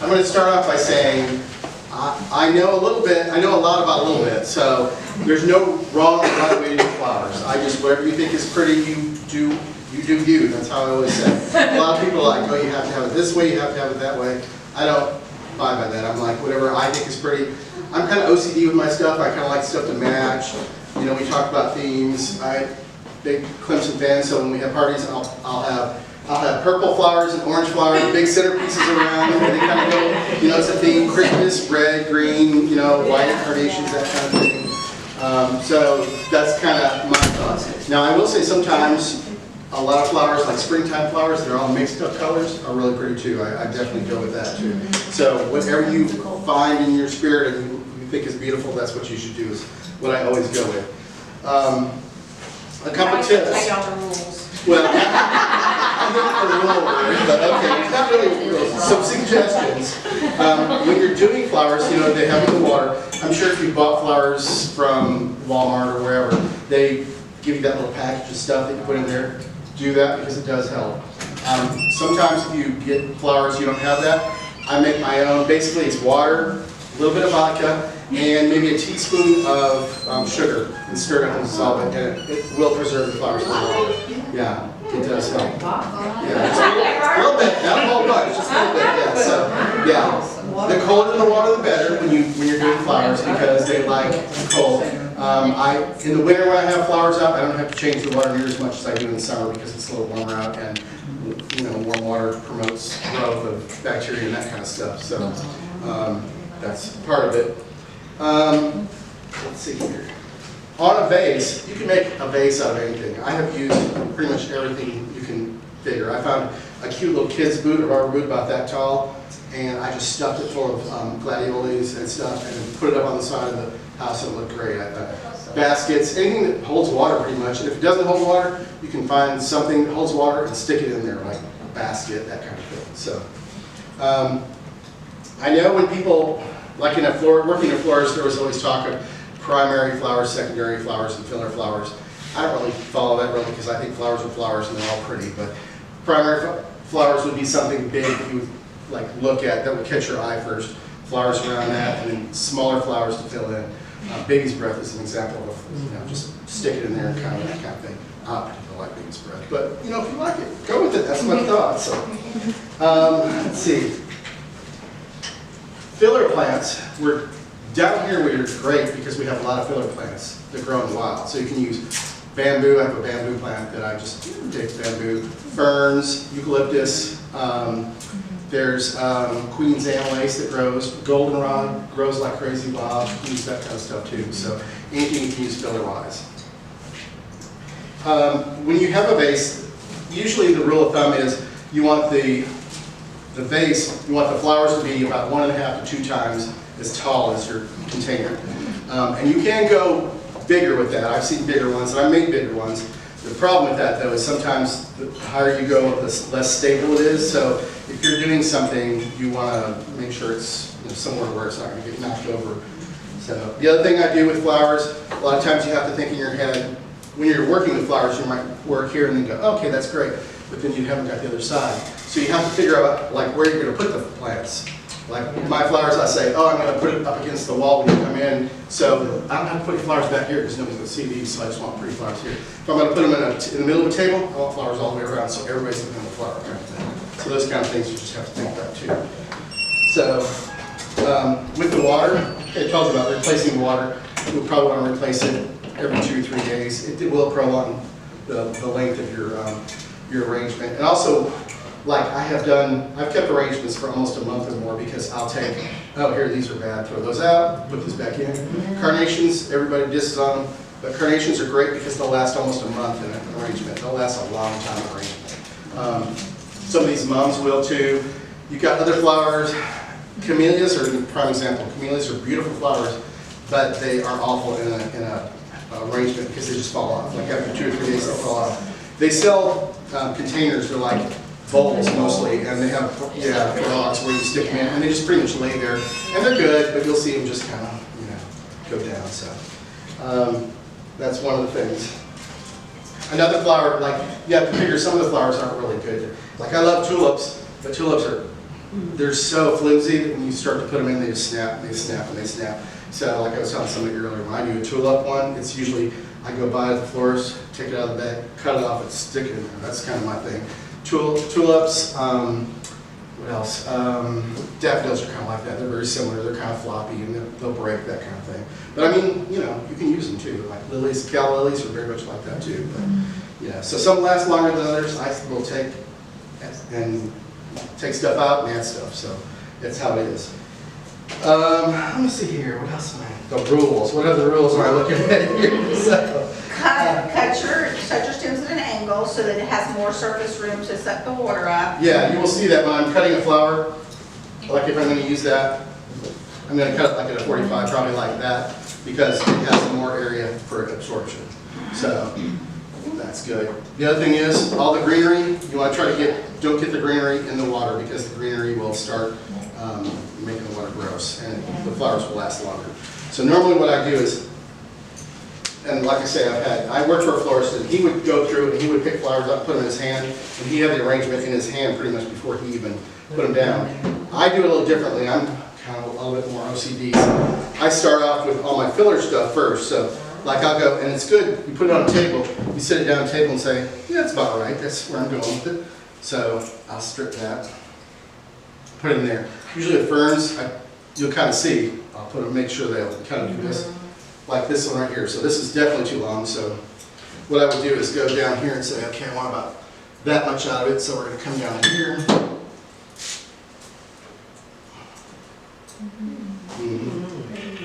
I'm going to start off by saying I know a little bit, I know a lot about a little bit, so there's no wrong or right way to do flowers. I just, whatever you think is pretty, you do you. That's how I always say. A lot of people are like, oh, you have to have it this way, you have to have it that way. I don't buy by that. I'm like, whatever I think is pretty. I'm kind of OCD with my stuff. I kind of like stuff to match. You know, we talk about themes. I'm big Clemson fan, so when we have parties, I'll have purple flowers and orange flowers, big centerpieces around them, and they kind of go, you know, it's a theme, Christmas, red, green, you know, white carnations, that kind of thing. So that's kind of my thoughts. Now I will say sometimes a lot of flowers, like springtime flowers, they're all mixed up colors, are really pretty too. I definitely go with that too. So whatever you find in your spirit and you think is beautiful, that's what you should do, is what I always go with. A couple tips. I got the rules. Well, I'm looking for a rule, but okay, it's not really rules. Some suggestions. When you're doing flowers, you know, they have in the water. I'm sure if you bought flowers from Walmart or wherever, they give you that little package of stuff that you put in there. Do that because it does help. Sometimes if you get flowers you don't have that, I make my own. Basically it's water, a little bit of vodka, and maybe a teaspoon of sugar, and stir it up and dissolve it, and it will preserve the flowers for longer. Yeah, it does help. Yeah, just a little bit, not a whole bunch, just a little bit. Yeah, so yeah, the colder the water, the better when you're doing flowers because they like cold. In the winter when I have flowers out, I don't have to change the water near as much as I do in the summer because it's a little warmer out, and you know, warm water promotes growth of bacteria and that kind of stuff. So that's part of it. Let's see here. On a vase, you can make a vase out of anything. I have used pretty much everything you can figure. I found a cute little kid's boot, a rubber boot about that tall, and I just stuffed it full of gladiolas and stuff and put it up on the side of the house and it looked great. Baskets, anything that holds water pretty much. And if it doesn't hold water, you can find something that holds water and stick it in there, like a basket, that kind of thing. So I know when people, like in working in florists, there was always talk of primary flowers, secondary flowers, and filler flowers. I don't really follow that really because I think flowers are flowers and they're all pretty. But primary flowers would be something big that you would like look at that would catch your eye first. Flowers around that, and then smaller flowers to fill in. Baby's breath is an example of, you know, just stick it in there and kind of that kind of thing. I don't like baby's breath, but you know, if you like it, go with it. That's my thought. So, let's see. Filler plants. We're down here. We're great because we have a lot of filler plants that grow in the wild. So you can use bamboo. I have a bamboo plant that I just take bamboo, ferns, eucalyptus. There's Queen's Lace that grows. Goldenrod grows like crazy. Bob, you can use that kind of stuff too. So anything you can use filler-wise. When you have a vase, usually the rule of thumb is you want the vase, you want the flowers to be about 1.5 to 2 times as tall as your container. And you can go bigger with that. I've seen bigger ones, and I make bigger ones. The problem with that, though, is sometimes the higher you go, the less stable it is. So if you're doing something, you want to make sure it's somewhere where it's not going to get knocked over. So the other thing I do with flowers, a lot of times you have to think in your head, when you're working with flowers, you might work here and then go, okay, that's great, but then you haven't got the other side. So you have to figure out like where you're going to put the plants. Like my flowers, I say, oh, I'm going to put it up against the wall when you come in. So I don't have to put your flowers back here because nobody's going to see these, so I just want pretty flowers here. If I'm going to put them in the middle of a table, I want flowers all the way around so everybody's looking at the flower kind of thing. So those kind of things you just have to think about too. So with the water, it talks about replacing the water. You'll probably want to replace it every 2 or 3 days. It will prolong the length of your arrangement. And also, like I've kept arrangements for almost a month or more because I'll take, oh here, these are bad, throw those out, put these back in. Carnations, everybody disses on them, but carnations are great because they'll last almost a month in an arrangement. They'll last a long time in arrangement. Some of these mums will too. You've got other flowers. Camellias are a prime example. Camellias are beautiful flowers, but they are awful in a arrangement because they just fall off. Like after 2 or 3 days, they'll fall off. They sell containers. They're like bowls mostly, and they have rocks where you stick them in, and they just pretty much lay there, and they're good, but you'll see them just kind of go down. So that's one of the things. Another flower, like you have to figure some of the flowers aren't really good. Like I love tulips, but tulips are they're so flimsy that when you start to put them in, they just snap, and they snap, and they snap. So like I was telling somebody earlier, when I do a tulip one, it's usually, I go buy the florist, take it out of the bag, cut it off, and stick it in there. That's kind of my thing. Tulips, what else? Daffodils are kind of like that. They're very similar. They're kind of floppy, and they'll break, that kind of thing. But I mean, you know, you can use them too. Like lilies, calla lilies are very much like that too. But yeah, so some last longer than others. I will take stuff out and add stuff. So that's how it is. Let me see here. What else am I? The rules. What other rules am I looking at here? So, Cut your stems at an angle so that it has more surface room to suck the water up. yeah, you will see that when I'm cutting a flower. Like if I'm going to use that, I'm going to cut it like at a 45, probably like that, because it has more area for absorption. So that's good. The other thing is, all the greenery, you want to try to don't get the greenery in the water, because the greenery will start making the water gross, and the flowers will last longer. So normally what I do is, and like I say, I worked for a florist, and he would go through and he would pick flowers up, put them in his hand, and he had the arrangement in his hand pretty much before he even put them down. I do it a little differently. I'm kind of a little bit more OCD. I start off with all my filler stuff first. So like I'll go, and it's good, you put it on a table, you sit it down on a table and say, yeah, that's about right, that's where I'm going with it. So I'll strip that, put it in there. Usually the ferns, you'll kind of see, I'll put them, make sure they'll kind of do this, like this one right here. So this is definitely too long, so what I would do is go down here and say, okay, I want about that much out of it, so we're going to come down here.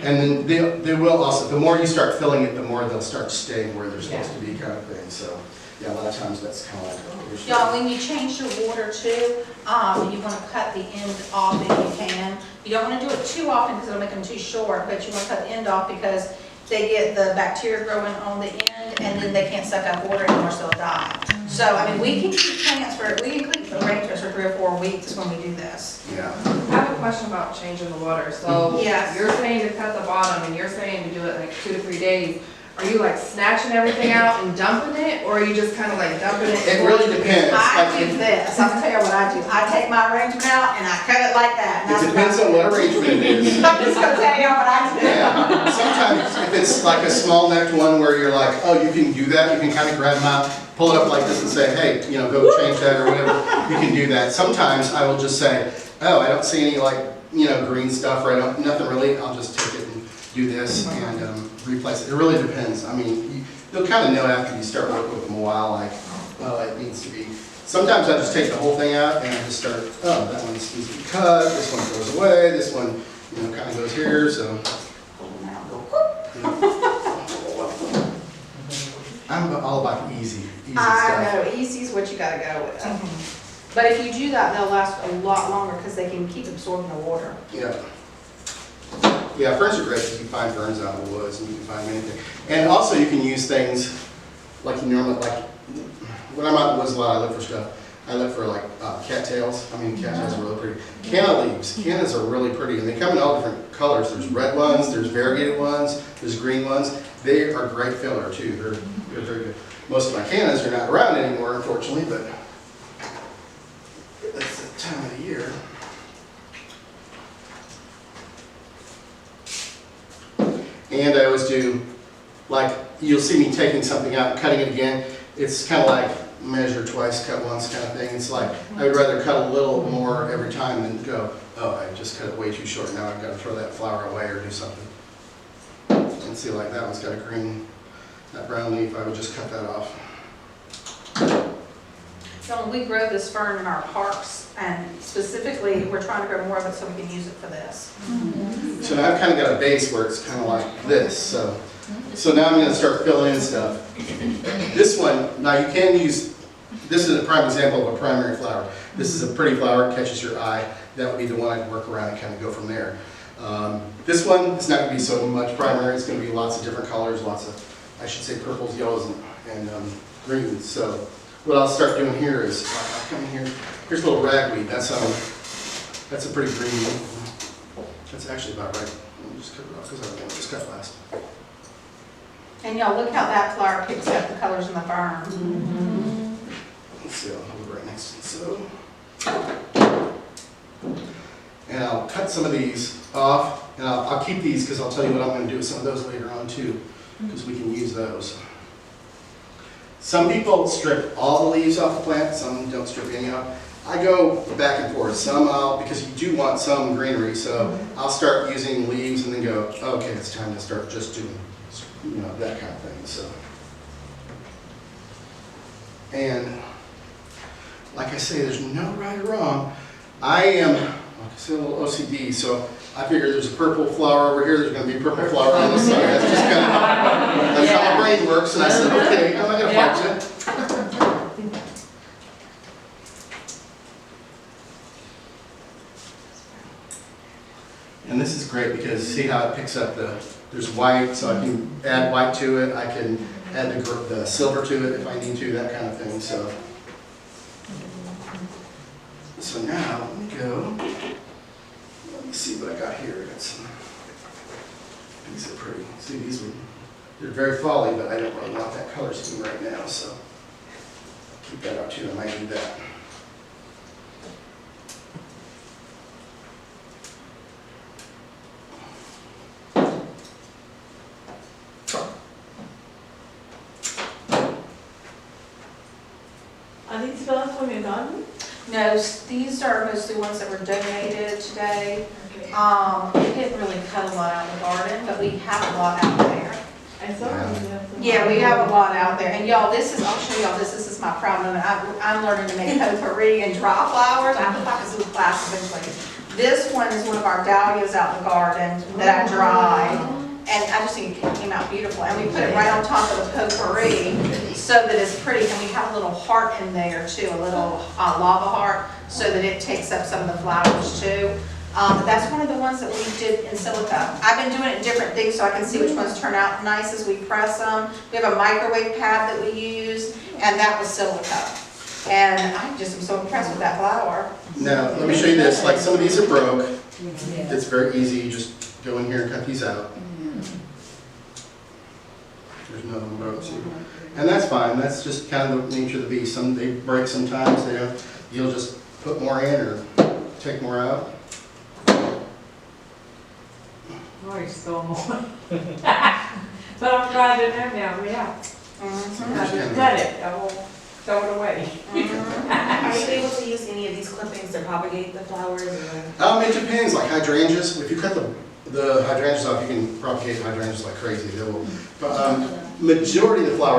And then they will also, the more you start filling it, the more they'll start staying where they're supposed to be, kind of thing. So yeah, a lot of times that's kind of like, Y'all, when you change your water too, you want to cut the end off if you can. You don't want to do it too often because it'll make them too short, but you want to cut the end off because they get the bacteria growing on the end, and then they can't suck up water anymore, so they'll die. So, I mean, we can keep plants we can keep arrangements for 3 or 4 weeks when we do this. yeah. I have a question about changing the water. So Yes. you're saying to cut the bottom, and you're saying to do it like 2 to 3 days. Are you like snatching everything out and dumping it, or are you just kind of like dumping it? It really depends. I do this. I'll tell you what I do. I take my arrangement out and I cut it like that. It depends on what arrangement it is. I'm just going to tell you what I do. Yeah. Sometimes if it's like a small necked one where you're like, oh, you can do that, you can kind of grab them out, pull it up like this and say, hey, you know, go change that or whatever, you can do that. Sometimes I will just say, oh, I don't see any like, you know, green stuff or nothing really, I'll just take it and do this and replace it. It really depends. I mean, you'll kind of know after you start working with them a while, like, oh, it needs to be. Sometimes I just take the whole thing out and I just start, oh, that one needs to be cut, this one goes away, this one, you know, kind of goes here, so. I'm all about easy stuff. I know, easy is what you got to go with. But if you do that, they'll last a lot longer because they can keep absorbing the water. Yeah. Yeah, ferns are great because you can find ferns out in the woods and you can find anything. And also you can use things like you normally, like when I'm out in the woods a lot, I look for stuff. I look for like cattails. I mean, cattails are really pretty. Canna leaves. Cannas are really pretty and they come in all different colors. There's red ones, there's variegated ones, there's green ones. They are great filler too. They're very good. Most of my cannas are not around anymore, unfortunately, but that's the time of the year. And I always do, like, you'll see me taking something out and cutting it again. It's kind of like measure twice, cut once kind of thing. It's like, I would rather cut a little more every time than go, oh, I just cut it way too short. Now I've got to throw that flower away or do something. And see, like that one's got a green, that brown leaf, I would just cut that off. So we grow this fern in our parks, and specifically, we're trying to grow more of it so we can use it for this. So now I've kind of got a base where it's kind of like this. So now I'm going to start filling in stuff. This one, now you can use, this is a prime example of a primary flower. This is a pretty flower, it catches your eye. That would be the one I'd work around and kind of go from there. This one, it's not going to be so much primary. It's going to be lots of different colors, lots of, I should say, purples, yellows, and greens. So what I'll start doing here is, I'll come in here, here's a little ragweed. That's a pretty green one. That's actually about right. Let me just cut it off because I want to just cut last. And y'all, look how that flower picks up the colors in the fern. Let's see, I'll hold it right next to it. So, And I'll cut some of these off, and I'll keep these because I'll tell you what I'm going to do with some of those later on too, because we can use those. Some people strip all the leaves off the plant, some don't strip any off. I go back and forth. Some because you do want some greenery, so I'll start using leaves and then go, okay, it's time to start just doing, that kind of thing. So, and like I say, there's no right or wrong. I am, like I say, a little OCD, so I figure there's a purple flower over here, there's going to be a purple flower on this side. That's just kind of that's how my brain works, and I said, okay, I'm not going to fight you. And this is great because see how it picks up there's white, so I can add white to it, I can add the silver to it if I need to, that kind of thing. So now, let me go, let me see what I got here. I got some, these are pretty, see they're very folly, but I don't really want that color scheme right now, so keep that up too, I might do that. Are these flowers from your garden? No, these are mostly ones that were donated today. Okay. We didn't really cut a lot out in the garden, but we have a lot out there. I saw you have some. Yeah, we have a lot out there. And y'all, I'll show y'all this is my proud moment. I'm learning to make potpourri and dry flowers. I have to talk to some class eventually. This one is one of our dahlias out in the garden that I dried. And I just think it came out beautiful. And we put it right on top of the potpourri so that it's pretty. And we have a little heart in there too, a little lava heart, so that it takes up some of the flowers too. But that's one of the ones that we did in silica. I've been doing it in different things so I can see which ones turn out nice as we press them. We have a microwave pad that we use, and that was silica. And I just am so impressed with that flower. Now, let me show you this. Like some of these are broke. It's very easy. You just go in here and cut these out. There's another one broke too. And that's fine. That's just kind of the nature of the beast. Some they break sometimes. They don't. You'll just put more in or take more out. Oh, you stole more. But I'm glad to know now, yeah. I just cut it, I won't throw it away. Are you able to use any of these clippings to propagate the flowers? Or? It depends. Like hydrangeas. If you cut the hydrangeas off, you can propagate hydrangeas like crazy. They will. But majority of the flowers